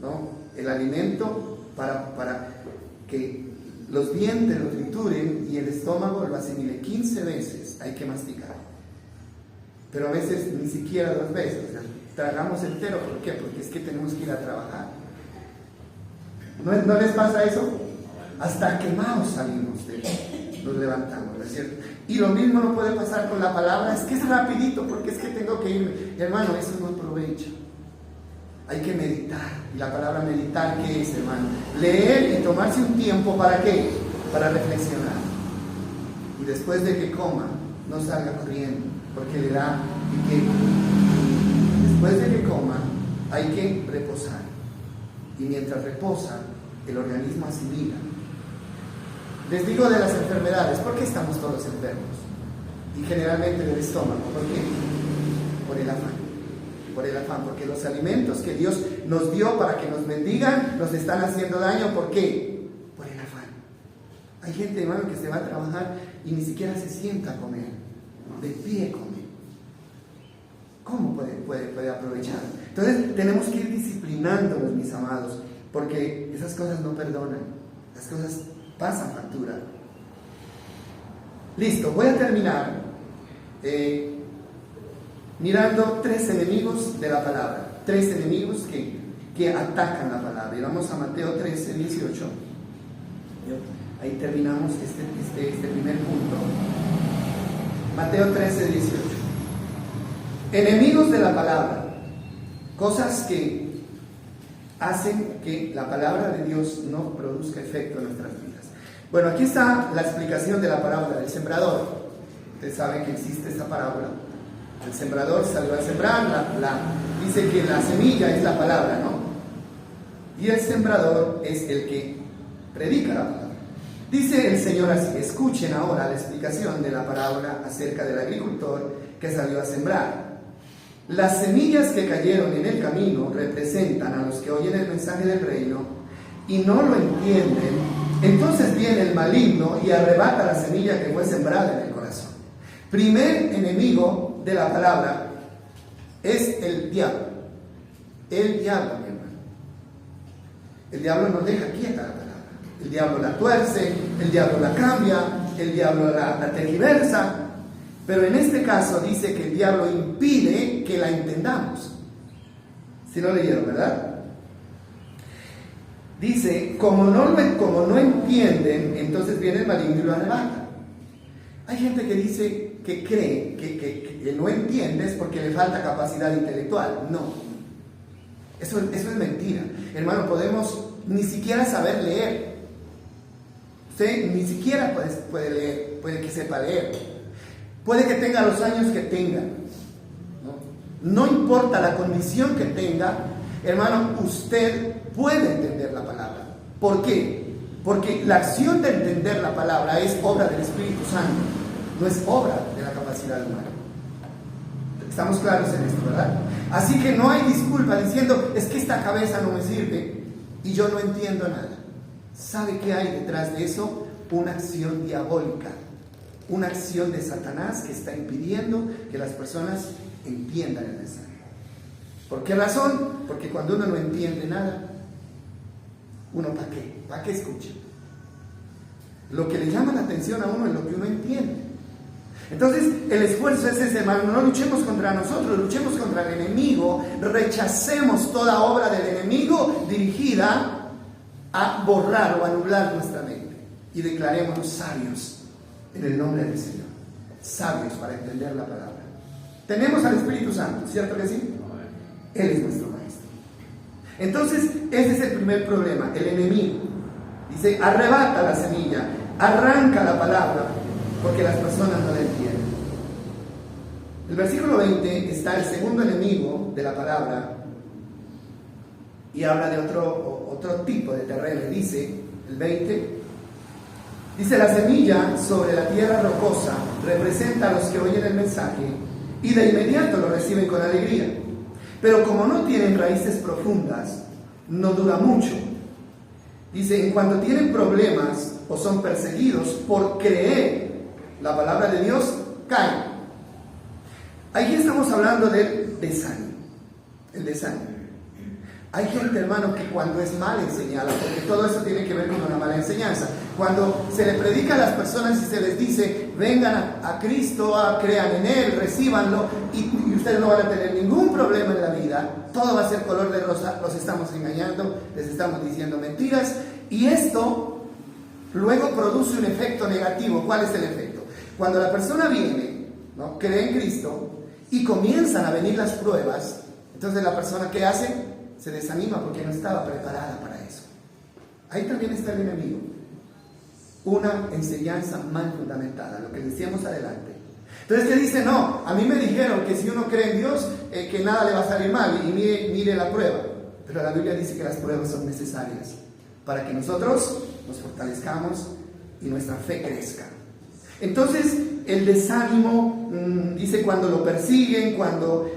¿no? el alimento para que los dientes lo trituren y el estómago lo asimile 15 veces, hay que masticar. Pero a veces ni siquiera 2 veces, o sea, tragamos entero. ¿Por qué? Porque es que tenemos que ir a trabajar. ¿No les pasa eso? Hasta quemados salimos, nos levantamos, ¿no es cierto? Y lo mismo no puede pasar con la palabra, es que es rapidito, porque es que tengo que irme. Hermano, eso no aprovecha. Hay que meditar. Y la palabra meditar, ¿qué es, hermano? Leer y tomarse un tiempo, ¿para qué? Para reflexionar. Y después de que coma, no salga corriendo, porque le da piquete. Después de que coma, hay que reposar. Y mientras reposa, el organismo asimila. Les digo de las enfermedades, ¿por qué estamos todos enfermos? Y generalmente del estómago, ¿por qué? Por el afán. Por el afán, porque los alimentos que Dios nos dio para que nos bendigan, nos están haciendo daño. ¿Por qué? Por el afán. Hay gente, hermano, que se va a trabajar y ni siquiera se sienta a comer. De pie come. ¿Cómo puede aprovechar? Entonces tenemos que ir disciplinándonos, mis amados, porque esas cosas no perdonan. Las cosas pasan factura. Listo, voy a terminar mirando 3 enemigos de la palabra. 3 enemigos que atacan la palabra. Y vamos a Mateo 13, 18. Ahí terminamos este primer punto. Mateo 13, 18. Enemigos de la palabra. Cosas que hacen que la palabra de Dios no produzca efecto en nuestras vidas. Bueno, aquí está la explicación de la parábola del sembrador. Ustedes saben que existe esta parábola. El sembrador salió a sembrar, dice que la semilla es la palabra, ¿no? Y el sembrador es el que predica la palabra. Dice el Señor así: escuchen ahora la explicación de la parábola acerca del agricultor que salió a sembrar. Las semillas que cayeron en el camino representan a los que oyen el mensaje del reino y no lo entienden. Entonces viene el maligno y arrebata la semilla que fue sembrada en el corazón. Primer enemigo de la palabra es el diablo. El diablo, mi hermano. El diablo no deja quieta la palabra. El diablo la tuerce, el diablo la cambia, el diablo la tergiversa. Pero en este caso dice que el diablo impide que la entendamos. Si no leyeron, ¿verdad? Dice, como no entienden, entonces viene el maligno y lo arrebata. Hay gente que dice, que cree que no entiendes porque le falta capacidad intelectual. No, eso es mentira. Hermano, podemos ni siquiera saber leer. Usted ni siquiera puede leer, puede que sepa leer. Puede que tenga los años que tenga. No importa la condición que tenga, hermano, usted puede entender la palabra. ¿Por qué? Porque la acción de entender la palabra es obra del Espíritu Santo. No es obra de la capacidad humana. Estamos claros en esto, ¿verdad? Así que no hay disculpa diciendo, es que esta cabeza no me sirve y yo no entiendo nada. ¿Sabe qué hay detrás de eso? Una acción diabólica, una acción de Satanás que está impidiendo que las personas entiendan el mensaje. ¿Por qué razón? Porque cuando uno no entiende nada, uno ¿para qué? ¿Para qué escucha? Lo que le llama la atención a uno es lo que uno entiende. Entonces el esfuerzo es ese, hermano. No luchemos contra nosotros, luchemos contra el enemigo. Rechacemos toda obra del enemigo dirigida a borrar o anular nuestra mente y declarémonos sabios en el nombre del Señor, sabios para entender la palabra. Tenemos al Espíritu Santo, ¿cierto que sí? Él es nuestro maestro. Entonces ese es el primer problema, el enemigo. Dice, arrebata la semilla, arranca la palabra, porque las personas no la entienden. El versículo 20 está el segundo enemigo de la palabra y habla de otro tipo de terreno. Dice, el 20, dice, la semilla sobre la tierra rocosa representa a los que oyen el mensaje y de inmediato lo reciben con alegría. Pero como no tienen raíces profundas, no dura mucho. Dice, en cuanto tienen problemas o son perseguidos por creer la palabra de Dios, caen. Aquí estamos hablando del desánimo. El desánimo. Hay gente, hermano, que cuando es mal enseñada, porque todo eso tiene que ver con una mala enseñanza, cuando se le predica a las personas y se les dice, vengan a Cristo, crean en Él, recíbanlo, y ustedes no van a tener ningún problema en la vida, todo va a ser color de rosa, los estamos engañando, les estamos diciendo mentiras, y esto luego produce un efecto negativo. ¿Cuál es el efecto? Cuando la persona viene, ¿no?, cree en Cristo, y comienzan a venir las pruebas, entonces la persona, ¿qué hace? Se desanima porque no estaba preparada para eso. Ahí también está el enemigo. Una enseñanza mal fundamentada, lo que decíamos adelante. Entonces te dice, no, a mí me dijeron que si uno cree en Dios, que nada le va a salir mal, y mire la prueba. Pero la Biblia dice que las pruebas son necesarias para que nosotros nos fortalezcamos y nuestra fe crezca. Entonces, el desánimo, dice, cuando lo persiguen, cuando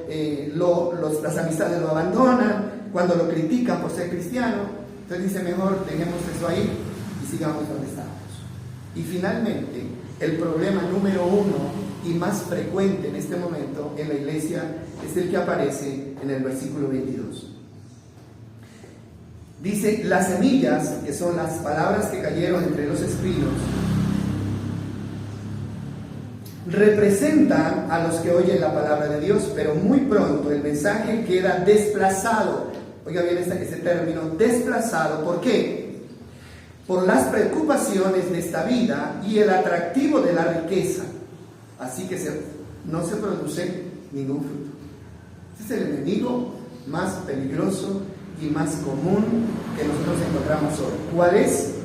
las amistades lo abandonan, cuando lo critican por ser cristiano, entonces dice, mejor dejemos eso ahí y sigamos donde estamos. Y finalmente, el problema número 1 y más frecuente en este momento en la iglesia es el que aparece en el versículo 22. Dice, las semillas, que son las palabras que cayeron entre los espinos, representan a los que oyen la palabra de Dios, pero muy pronto el mensaje queda desplazado. Oiga bien ese término, desplazado. ¿Por qué? Por las preocupaciones de esta vida y el atractivo de la riqueza. Así que no se produce ningún fruto. Este es el enemigo más peligroso y más común que nosotros encontramos hoy. ¿Cuál es?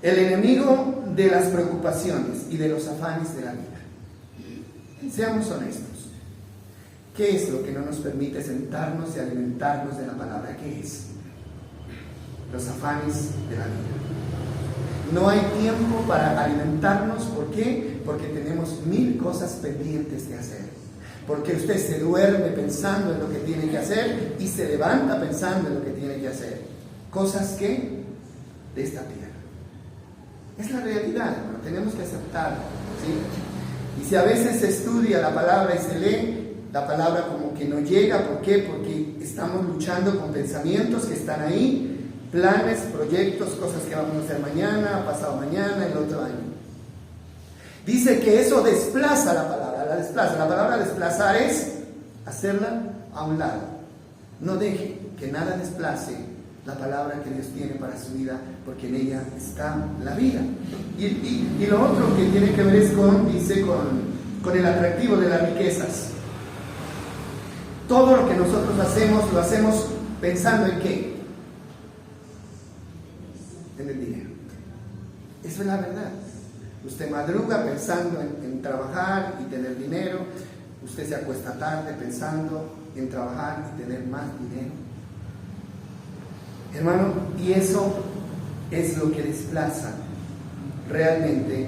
El enemigo de las preocupaciones y de los afanes de la vida. Seamos honestos. ¿Qué es lo que no nos permite sentarnos y alimentarnos de la palabra? ¿Qué es? Los afanes de la vida. No hay tiempo para alimentarnos. ¿Por qué? Porque tenemos 1000 cosas pendientes de hacer. Porque usted se duerme pensando en lo que tiene que hacer y se levanta pensando en lo que tiene que hacer. Cosas que de esta tierra. Es la realidad, hermano. Tenemos que aceptarlo, ¿sí? Y si a veces se estudia la palabra y se lee, la palabra como que no llega. ¿Por qué? Porque estamos luchando con pensamientos que están ahí, planes, proyectos, cosas que vamos a hacer mañana, pasado mañana, el otro año. Dice que eso desplaza la palabra, la desplaza. La palabra desplazar es hacerla a un lado. No deje que nada desplace la palabra que Dios tiene para su vida, porque en ella está la vida. Y lo otro que tiene que ver es con el atractivo de las riquezas. Todo lo que nosotros hacemos, lo hacemos pensando en ¿qué? En el dinero. Eso es la verdad. Usted madruga pensando en trabajar y tener dinero. Usted se acuesta tarde pensando en trabajar y tener más dinero. Hermano, y eso es lo que desplaza realmente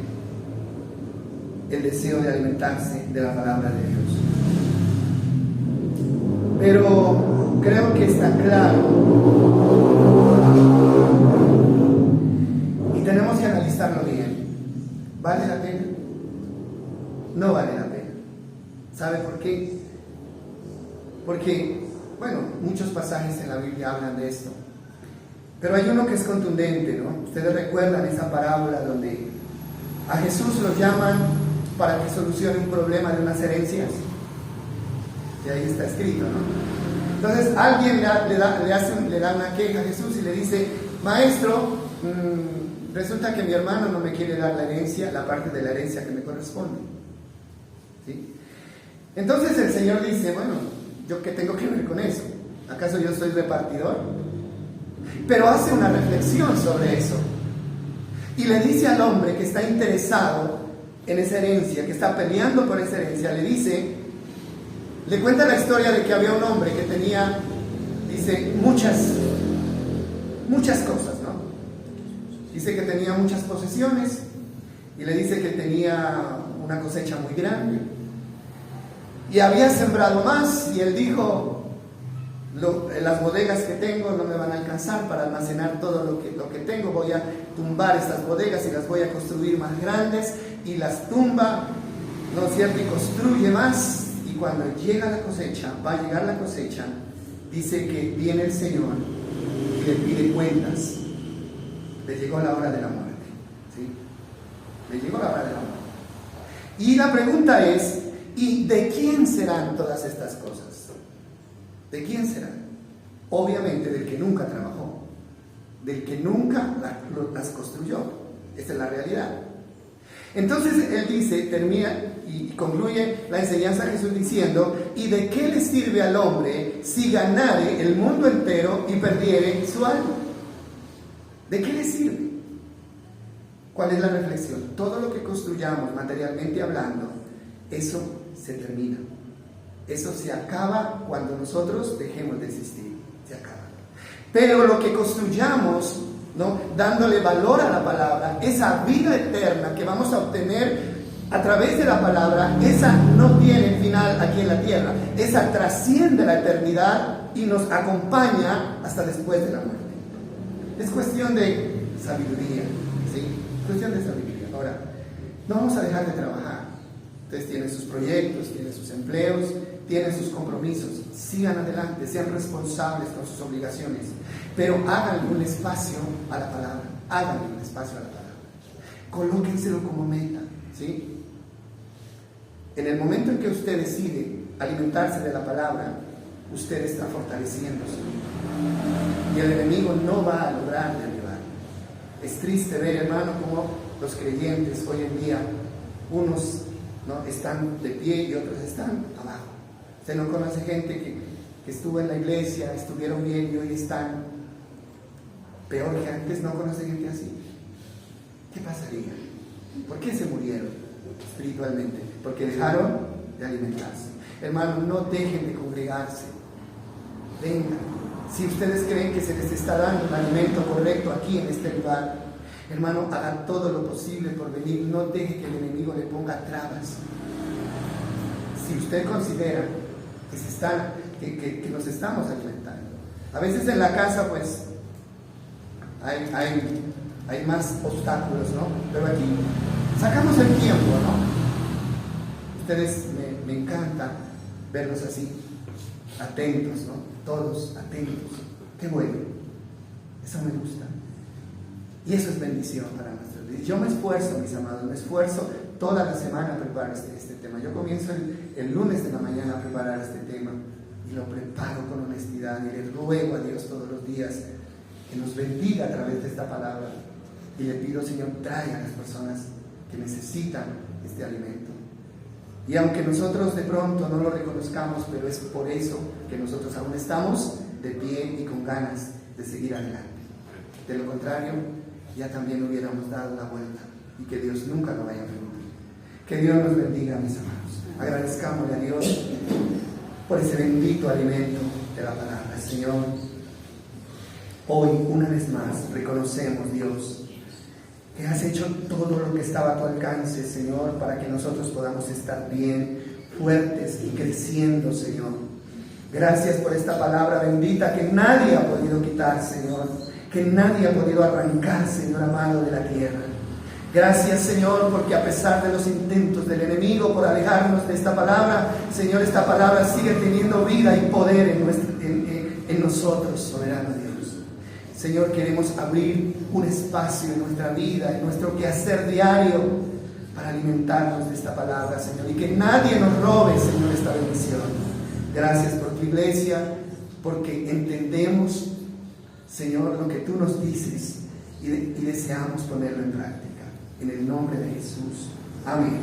el deseo de alimentarse de la palabra de Dios. Pero creo que está claro y tenemos que analizarlo bien. ¿Vale la pena? No vale la pena. ¿Sabe por qué? Porque, bueno, muchos pasajes en la Biblia hablan de esto. Pero hay uno que es contundente, ¿no? Ustedes recuerdan esa parábola donde a Jesús lo llaman para que solucione un problema de unas herencias. Y ahí está escrito, ¿no? Entonces alguien le da una queja a Jesús y le dice, maestro, resulta que mi hermano no me quiere dar la herencia, la parte de la herencia que me corresponde. ¿Sí? Entonces el Señor dice, bueno, ¿yo qué tengo que ver con eso? ¿Acaso yo soy repartidor? Pero hace una reflexión sobre eso y le dice al hombre que está interesado en esa herencia, que está peleando por esa herencia, le cuenta la historia de que había un hombre que tenía, dice, muchas cosas, ¿no? Dice que tenía muchas posesiones y le dice que tenía una cosecha muy grande y había sembrado más, y él dijo, las bodegas que tengo no me van a alcanzar para almacenar todo lo que tengo. Voy a tumbar estas bodegas y las voy a construir más grandes, y las tumba, ¿no es cierto? Y construye más, y cuando llega la cosecha, va a llegar la cosecha, dice que viene el Señor y le pide cuentas. Le llegó la hora de la muerte, ¿sí? Le llegó la hora de la muerte. Y la pregunta es, ¿y de quién serán todas estas cosas? ¿De quién serán? Obviamente del que nunca trabajó, del que nunca las construyó. Esa es la realidad. Entonces él dice, termina y concluye la enseñanza de Jesús diciendo: ¿y de qué le sirve al hombre si ganare el mundo entero y perdiere su alma? ¿De qué le sirve? ¿Cuál es la reflexión? Todo lo que construyamos materialmente hablando, eso se termina. Eso se acaba cuando nosotros dejemos de existir. Se acaba. Pero lo que construyamos, ¿no?, dándole valor a la palabra, esa vida eterna que vamos a obtener a través de la palabra, esa no tiene final aquí en la tierra. Esa trasciende la eternidad y nos acompaña hasta después de la muerte. Es cuestión de sabiduría, ¿sí? Cuestión de sabiduría. Ahora, no vamos a dejar de trabajar. Ustedes tienen sus proyectos, tienen sus empleos, tienen sus compromisos. Sigan adelante, sean responsables con sus obligaciones, pero háganle un espacio a la palabra. Háganle un espacio a la palabra. Colóquenselo como meta, ¿sí? En el momento en que usted decide alimentarse de la palabra, usted está fortaleciéndose. Y el enemigo no va a lograr derribar. Es triste ver, hermano, cómo los creyentes hoy en día, unos, ¿no?, están de pie y otros están abajo. Usted no conoce gente que estuvo en la iglesia, estuvieron bien y hoy están peor que antes. No conoce gente así. ¿Qué pasaría? ¿Por qué se murieron espiritualmente? Porque dejaron de alimentarse. Hermanos, no dejen de congregarse. Vengan. Si ustedes creen que se les está dando un alimento correcto aquí en este lugar, hermano, haga todo lo posible por venir. No deje que el enemigo le ponga trabas. Si usted considera que nos estamos alimentando, a veces en la casa pues hay más obstáculos, ¿no? Pero aquí sacamos el tiempo, ¿no? Ustedes me encanta verlos así, atentos, ¿no? Todos atentos. Qué bueno. Eso me gusta. Y eso es bendición para nuestras vidas. Yo me esfuerzo, mis amados, me esfuerzo toda la semana a preparar este tema. Yo comienzo el lunes de la mañana a preparar este tema y lo preparo con honestidad y le ruego a Dios todos los días que nos bendiga a través de esta palabra. Y le pido, Señor, traiga a las personas que necesitan este alimento. Y aunque nosotros de pronto no lo reconozcamos, pero es por eso que nosotros aún estamos de pie y con ganas de seguir adelante. De lo contrario, ya también hubiéramos dado la vuelta, y que Dios nunca lo vaya a permitir. Que Dios nos bendiga, mis amados. Agradezcámosle a Dios por ese bendito alimento de la palabra. Señor, hoy una vez más reconocemos, Dios, que has hecho todo lo que estaba a tu alcance, Señor, para que nosotros podamos estar bien, fuertes y creciendo, Señor. Gracias por esta palabra bendita que nadie ha podido quitar, Señor, que nadie ha podido arrancar, Señor amado, de la tierra. Gracias, Señor, porque a pesar de los intentos del enemigo por alejarnos de esta palabra, Señor, esta palabra sigue teniendo vida y poder en nosotros, soberano Dios. Señor, queremos abrir un espacio en nuestra vida, en nuestro quehacer diario, para alimentarnos de esta palabra, Señor, y que nadie nos robe, Señor, esta bendición. Gracias por tu iglesia, porque entendemos, Señor, lo que tú nos dices y deseamos ponerlo en práctica. En el nombre de Jesús. Amén.